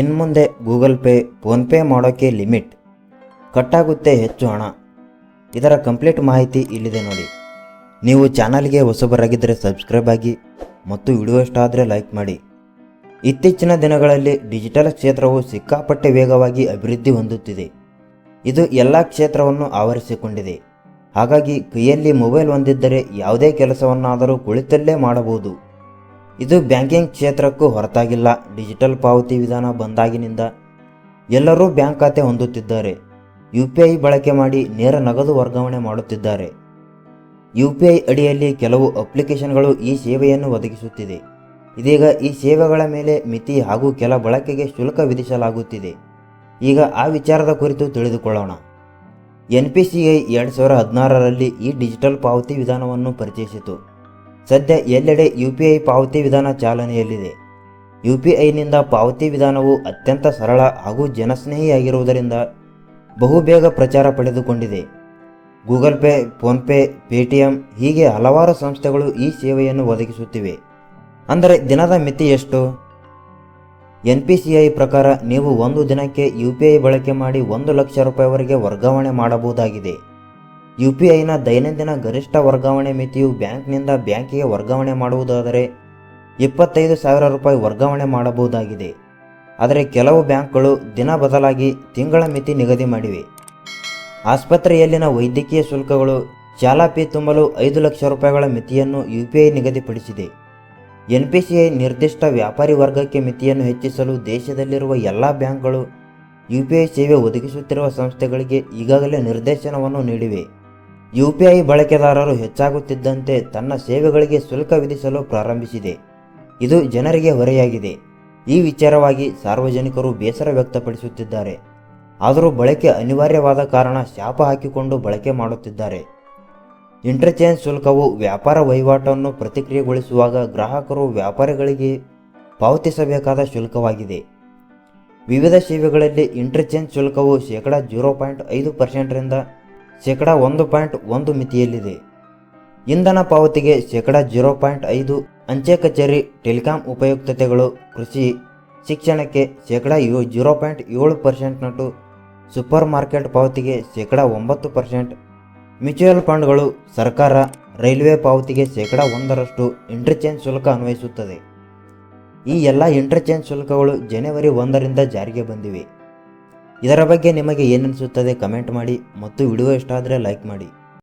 ಇನ್ಮುಂದೆ Google pay PhonePe ಮಾಡೋಕ್ಕೆ limit, ಕಟ್ಟಾಗುತ್ತೆ ಹೆಚ್ಚು ಹಣ. ಇದರ ಕಂಪ್ಲೀಟ್ ಮಾಹಿತಿ ಇಲ್ಲಿದೆ ನೋಡಿ. ನೀವು ಚಾನಲ್ಗೆ ಹೊಸಬರಾಗಿದ್ದರೆ ಸಬ್ಸ್ಕ್ರೈಬ್ ಆಗಿ ಮತ್ತು ವಿಡಿಯೋ ಇಷ್ಟ ಆದರೆ ಲೈಕ್ ಮಾಡಿ. ಇತ್ತೀಚಿನ ದಿನಗಳಲ್ಲಿ ಡಿಜಿಟಲ್ ಕ್ಷೇತ್ರವು ಸಿಕ್ಕಾಪಟ್ಟೆ ವೇಗವಾಗಿ ಅಭಿವೃದ್ಧಿ ಹೊಂದುತ್ತಿದೆ. ಇದು ಎಲ್ಲ ಕ್ಷೇತ್ರವನ್ನು ಆವರಿಸಿಕೊಂಡಿದೆ. ಹಾಗಾಗಿ ಕೈಯಲ್ಲಿ ಮೊಬೈಲ್ ಹೊಂದಿದ್ದರೆ ಯಾವುದೇ ಕೆಲಸವನ್ನಾದರೂ ಕುಳಿತಲ್ಲೇ ಮಾಡಬಹುದು. ಇದು ಬ್ಯಾಂಕಿಂಗ್ ಕ್ಷೇತ್ರಕ್ಕೂ ಹೊರತಾಗಿಲ್ಲ. ಡಿಜಿಟಲ್ ಪಾವತಿ ವಿಧಾನ ಬಂದಾಗಿನಿಂದ ಎಲ್ಲರೂ ಬ್ಯಾಂಕ್ ಖಾತೆ ಹೊಂದುತ್ತಿದ್ದಾರೆ. UPI ಬಳಕೆ ಮಾಡಿ ನೇರ ನಗದು ವರ್ಗಾವಣೆ ಮಾಡುತ್ತಿದ್ದಾರೆ. UPI ಅಡಿಯಲ್ಲಿ ಕೆಲವು ಅಪ್ಲಿಕೇಶನ್ಗಳು ಈ ಸೇವೆಯನ್ನು ಒದಗಿಸುತ್ತಿದೆ. ಇದೀಗ ಈ ಸೇವೆಗಳ ಮೇಲೆ ಮಿತಿ ಹಾಗೂ ಕೆಲ ಬಳಕೆಗೆ ಶುಲ್ಕ ವಿಧಿಸಲಾಗುತ್ತಿದೆ. ಈಗ ಆ ವಿಚಾರದ ಕುರಿತು ತಿಳಿದುಕೊಳ್ಳೋಣ. NPCI 2016ರಲ್ಲಿ ಈ ಡಿಜಿಟಲ್ ಪಾವತಿ ವಿಧಾನವನ್ನು ಪರಿಚಯಿಸಿತು. ಸದ್ಯ ಎಲ್ಲೆಡೆ UPI ಪಾವತಿ ವಿಧಾನ ಚಾಲನೆಯಲ್ಲಿದೆ. UPIನಿಂದ ಪಾವತಿ ವಿಧಾನವು ಅತ್ಯಂತ ಸರಳ ಹಾಗೂ ಜನಸ್ನೇಹಿಯಾಗಿರುವುದರಿಂದ ಬಹುಬೇಗ ಪ್ರಚಾರ ಪಡೆದುಕೊಂಡಿದೆ. ಗೂಗಲ್ ಪೇ, ಫೋನ್ಪೇ, ಪೇಟಿಎಂ ಹೀಗೆ ಹಲವಾರು ಸಂಸ್ಥೆಗಳು ಈ ಸೇವೆಯನ್ನು ಒದಗಿಸುತ್ತಿವೆ. ಅಂದರೆ ದಿನದ ಮಿತಿ ಎಷ್ಟು? NPCI ಪ್ರಕಾರ ನೀವು ಒಂದು ದಿನಕ್ಕೆ UPI ಬಳಕೆ ಮಾಡಿ 1 ಲಕ್ಷ ರೂಪಾಯಿವರೆಗೆ ವರ್ಗಾವಣೆ ಮಾಡಬಹುದಾಗಿದೆ. UPIನ ದೈನಂದಿನ ಗರಿಷ್ಠ ವರ್ಗಾವಣೆ ಮಿತಿಯು ಬ್ಯಾಂಕ್ನಿಂದ ಬ್ಯಾಂಕಿಗೆ ವರ್ಗಾವಣೆ ಮಾಡುವುದಾದರೆ 25,000 ರೂಪಾಯಿ ವರ್ಗಾವಣೆ ಮಾಡಬಹುದಾಗಿದೆ. ಆದರೆ ಕೆಲವು ಬ್ಯಾಂಕ್ಗಳು ದಿನ ಬದಲಾಗಿ ತಿಂಗಳ ಮಿತಿ ನಿಗದಿ ಮಾಡಿವೆ. ಆಸ್ಪತ್ರೆಯಲ್ಲಿನ ವೈದ್ಯಕೀಯ ಶುಲ್ಕಗಳು, ಶಾಲಾ ಫೀ ತುಂಬಲು 5 ಲಕ್ಷ ರೂಪಾಯಿಗಳ ಮಿತಿಯನ್ನು UPI ನಿಗದಿಪಡಿಸಿದೆ. NPCI ನಿರ್ದಿಷ್ಟ ವ್ಯಾಪಾರಿ ವರ್ಗಕ್ಕೆ ಮಿತಿಯನ್ನು ಹೆಚ್ಚಿಸಲು ದೇಶದಲ್ಲಿರುವ ಎಲ್ಲ ಬ್ಯಾಂಕ್ಗಳು UPI ಸೇವೆ ಒದಗಿಸುತ್ತಿರುವ ಸಂಸ್ಥೆಗಳಿಗೆ ಈಗಾಗಲೇ ನಿರ್ದೇಶನವನ್ನು ನೀಡಿವೆ. UPI ಬಳಕೆದಾರರು ಹೆಚ್ಚಾಗುತ್ತಿದ್ದಂತೆ ತನ್ನ ಸೇವೆಗಳಿಗೆ ಶುಲ್ಕ ವಿಧಿಸಲು ಪ್ರಾರಂಭಿಸಿದೆ. ಇದು ಜನರಿಗೆ ಹೊರೆಯಾಗಿದೆ. ಈ ವಿಚಾರವಾಗಿ ಸಾರ್ವಜನಿಕರು ಬೇಸರ ವ್ಯಕ್ತಪಡಿಸುತ್ತಿದ್ದಾರೆ. ಆದರೂ ಬಳಕೆ ಅನಿವಾರ್ಯವಾದ ಕಾರಣ ಶಾಪ ಹಾಕಿಕೊಂಡು ಬಳಕೆ ಮಾಡುತ್ತಿದ್ದಾರೆ. ಇಂಟರ್ಚೇಂಜ್ ಶುಲ್ಕವು ವ್ಯಾಪಾರ ವಹಿವಾಟನ್ನು ಪ್ರಕ್ರಿಯೆಗೊಳಿಸುವಾಗ ಗ್ರಾಹಕರು ವ್ಯಾಪಾರಿಗಳಿಗೆ ಪಾವತಿಸಬೇಕಾದ ಶುಲ್ಕವಾಗಿದೆ. ವಿವಿಧ ಸೇವೆಗಳಲ್ಲಿ ಇಂಟರ್ಚೇಂಜ್ ಶುಲ್ಕವು -0.5%ರಿಂದ -1.1 ಮಿತಿಯಲ್ಲಿದೆ. ಇಂಧನ ಪಾವತಿಗೆ -0.5%, ಅಂಚೆ ಕಚೇರಿ, ಟೆಲಿಕಾಂ ಉಪಯುಕ್ತತೆಗಳು, ಕೃಷಿ, ಶಿಕ್ಷಣಕ್ಕೆ -0.7%, ಸೂಪರ್ ಮಾರ್ಕೆಟ್ ಪಾವತಿಗೆ -9%, ಮ್ಯೂಚುವಲ್ ಫಂಡ್ಗಳು, ಸರ್ಕಾರ, ರೈಲ್ವೆ ಪಾವತಿಗೆ 1% ಇಂಟರ್ಚೇಂಜ್ ಶುಲ್ಕ ಅನ್ವಯಿಸುತ್ತದೆ. ಈ ಎಲ್ಲ ಇಂಟರ್ಚೇಂಜ್ ಶುಲ್ಕಗಳು ಜನವರಿ 1ರಿಂದ ಜಾರಿಗೆ ಬಂದಿವೆ. ಇದರ ಬಗ್ಗೆ ನಿಮಗೆ ಏನನಿಸುತ್ತದೆ ಕಮೆಂಟ್ ಮಾಡಿ ಮತ್ತು ವಿಡಿಯೋ ಇಷ್ಟ ಆದರೆ ಲೈಕ್ ಮಾಡಿ.